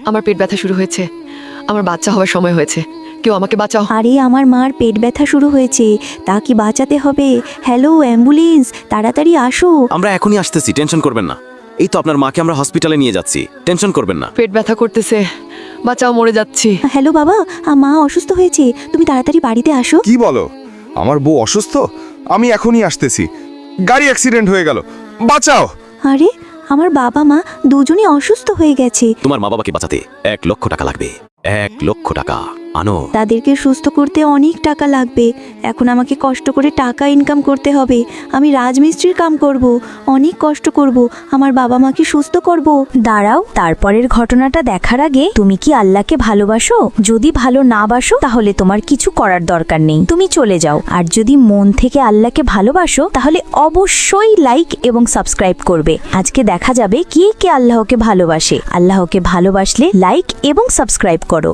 আমার পেট ব্যথা শুরু হয়েছে, আমার বাচ্চা হওয়ার সময় হয়েছে, কেউ আমাকে বাঁচাও। আরে আমার মার পেট ব্যথা শুরু হয়েছে, তা কি বাঁচাতে হবে? হ্যালো অ্যাম্বুলেন্স, তাড়াতাড়ি আসো। আমরা এখনই আসতেছি, টেনশন করবেন না। এই তো আপনার মাকে আমরা হসপিটালে নিয়ে যাচ্ছি, টেনশন করবেন না। পেট ব্যথা করতেছে, বাঁচাও, মরে যাচ্ছি। হ্যালো বাবা, মা অসুস্থ হয়েছে, তুমি তাড়াতাড়ি বাড়িতে আসো। কি বলো? আমার বউ অসুস্থ? আমি এখনই আসতেছি। গাড়ি অ্যাক্সিডেন্ট হয়ে গেল, বাঁচাও। আরে আমার বাবা মা দুজনই অসুস্থ হয়ে গেছে। তোমার মা বাবাকে বাঁচাতে 1 লক্ষ টাকা লাগবে। 1 লক্ষ টাকা আনো। তাদেরকে সুস্থ করতে অনেক টাকা লাগবে। এখন আমাকে কষ্ট করে টাকা ইনকাম করতে হবে। আমি রাজমিস্ত্রির কাম করব, অনেক কষ্ট করব, আমার বাবা মাকে সুস্থ করব। দাঁড়াও, তারপরের ঘটনাটা দেখার আগে তুমি কি আল্লাহকে ভালোবাসো? যদি ভালো না বাসো তাহলে তোমার কিছু করার দরকার নেই, তুমি চলে যাও। আর যদি মন থেকে আল্লাহকে ভালোবাসো তাহলে অবশ্যই লাইক এবং সাবস্ক্রাইব করবে। আজকে দেখা যাবে কে কে আল্লাহকে ভালোবাসে। আল্লাহকে ভালোবাসলে লাইক এবং সাবস্ক্রাইব করো।